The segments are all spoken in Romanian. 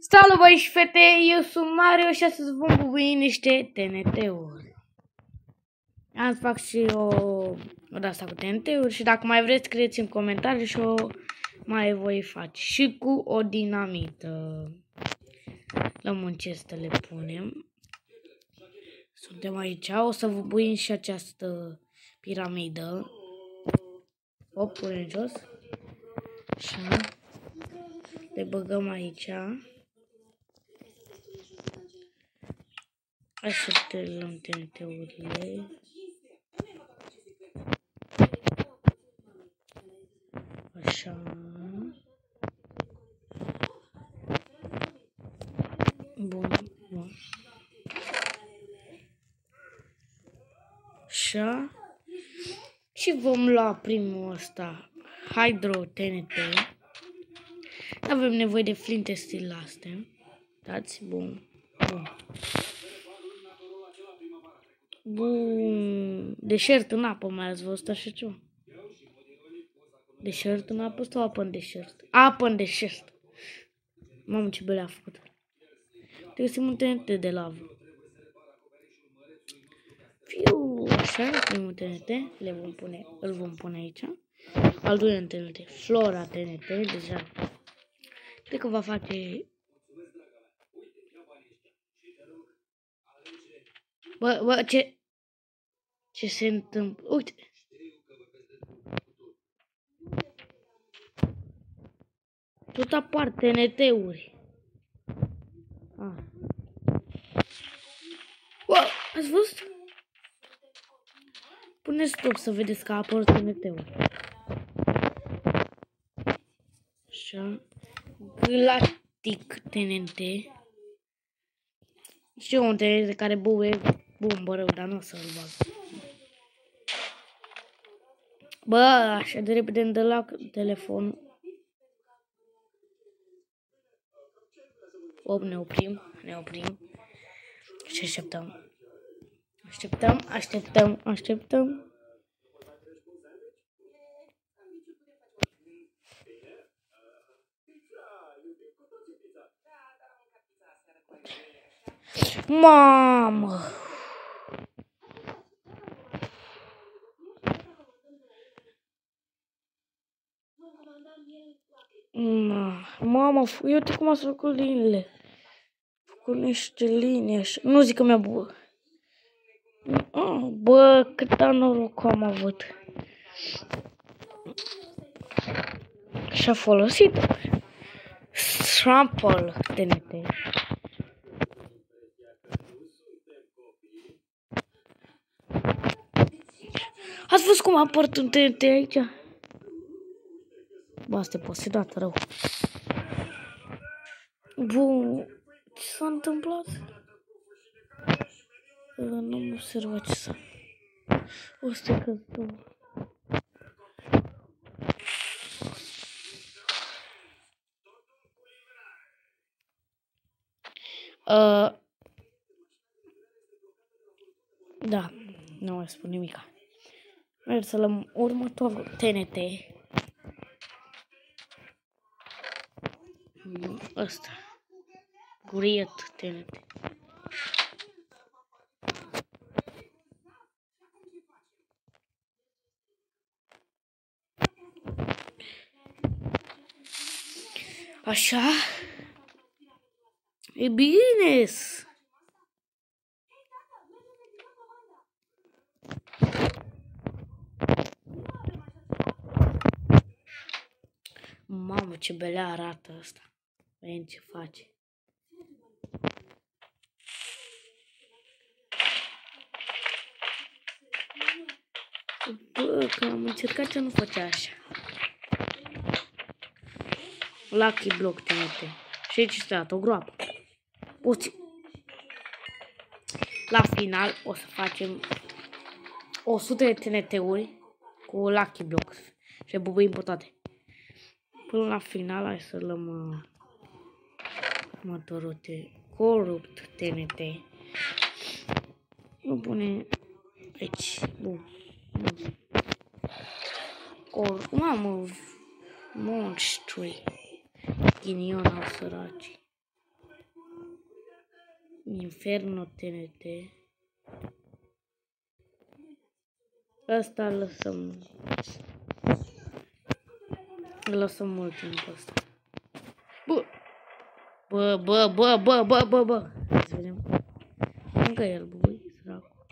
Salut băi și fete, eu sunt Mario și astăzi vom bubui niște TNT-uri. Am să fac și o de-asta cu TNT-uri și dacă mai vreți scrieți în comentarii și o mai voi face. Și cu o dinamită. La muncesc să le punem. Suntem aici, o să bubuim și această piramidă. O punem jos. Așa. Le băgăm aici. Hai să te luăm TNT-urile. Așa. Bun, bun. Așa. Și vom lua primul ăsta, Hydro TNT. Avem nevoie de flinte stil astea. Dați, bun. Bun. Bun. Deșert în apă, mai ați văzut așa ceva? Deșert în apă sau apă în deșert? Apă în deșert. Mamă, ce bele a făcut. Trebuie să un TNT de lavă. Fiu, așa, primul TNT, îl vom pune aici. Al doilea TNT, Flora TNT, deja. Cred că va face... Bă, ce se întâmplă? Uite! Tot apar TNT-uri. Wow, ați văzut? Puneți stop să vedeți că apar TNT-uri. Așa. Galactic TNT. Știu un TNT care bubuie bombă rău, dar nu o să-l bag. Bă, așa de repede îmi dă la telefon. Op, ne oprim. Și așteptăm. Mamă! Mamă, uite cum ați făcut liniile. Cu niște linii așa. Nu zic că mi-a bă. Bă, cât noroc am avut. Și-a folosit Trample TNT. Ați văzut cum a apărut un TNT aici? Bă, asta e posedat rău. Bun, ce s-a întâmplat? Nu am observat ce s-a... O să căzut. Da, nu mai spun nimica. Merg să luăm următorul TNT. Ăsta. Guriet TNT. Așa. E bine. Mamă, ce belea arată asta. Vedem ce face. Bă, că am încercat ce nu făcea așa. Lucky Block TNT. Și aici este o groapă. La final o să facem 100 de TNT-uri cu Lucky Block. Și bubuim pe toate. Până la final, hai să luăm următorul Corrupt TNT. Nu pune aici. Bun. Mamă, monștri. Ghinion al săraci. Inferno TNT. Asta lăsăm. Îl lăsăm mult timp ăsta. Bă. Să vedem. Încă el, băi, săracu.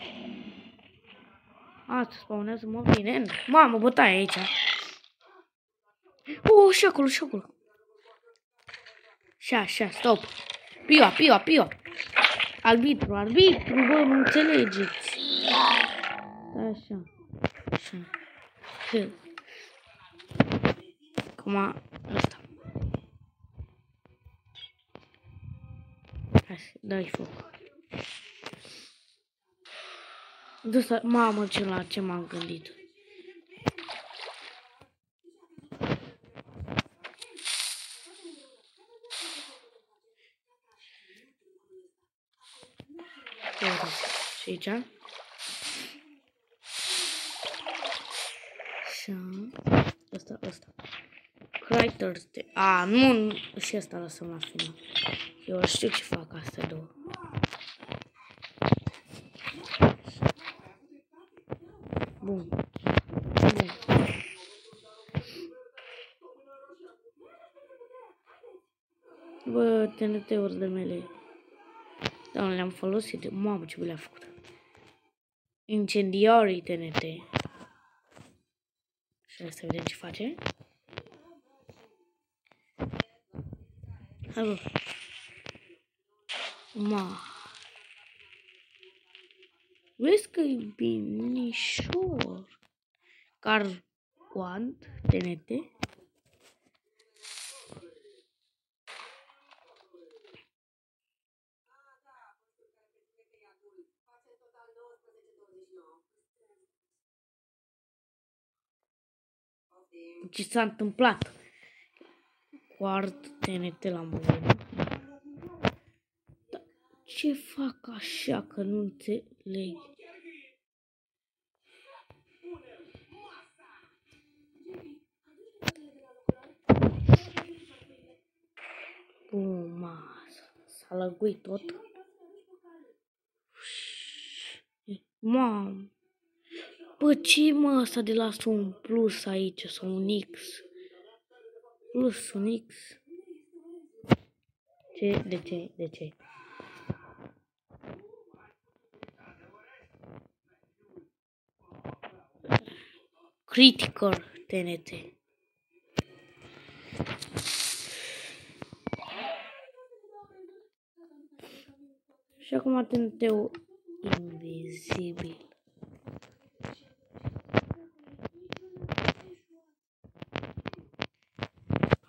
Asta spawnează, mă, bine. Mamă, bătaie aici. Și acolo. Șa, stop. Pio. Arbitru, bă, nu înțelegeți. Așa. Acum, ăsta. Hai, dai foc. Mamă, ce m-am gândit. Și aici. Așa. Ăsta. Craters de... nu, și ăsta lăsăm la final. Eu știu ce fac astea două. Bun. Bă, TNT-urile mele. Da, nu le-am folosit. Mamă, ce le-a făcut. Incendiarii TNT. Și să vedem ce face. Hai, bă. Vezi că e binișor. Carquant TNT. Ce s-a întâmplat? Quart TNT l-am văzut. Dar ce fac așa că nu înțeleg? S-a lăguit tot. Mamă. Bă, ce mă ăsta de las un plus aici sau un X? Plus un X. De ce? Critical TNT. Și acum TNT-ul invizibil.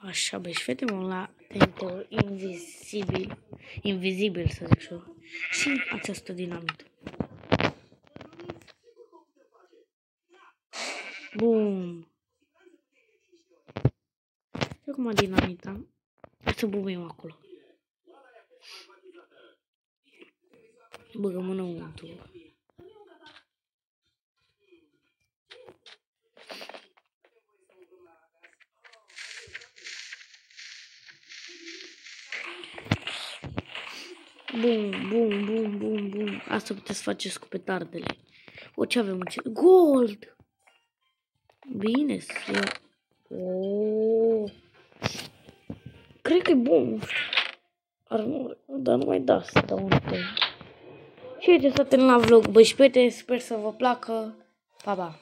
Așa, băi, și fete mă la TNT-ul invizibil, să zic și eu. Și această dinamită. Bum. Și acum dinamita. Să bubim acolo. Băgăm înăuntru. Bum. Asta puteți face cu petardele. O, ce avem? Gold! Bine, cred că e bun. Dar nu mai da asta, dau un timp. Și uite, să termin la vlog, băi, și sper să vă placă. Pa, pa!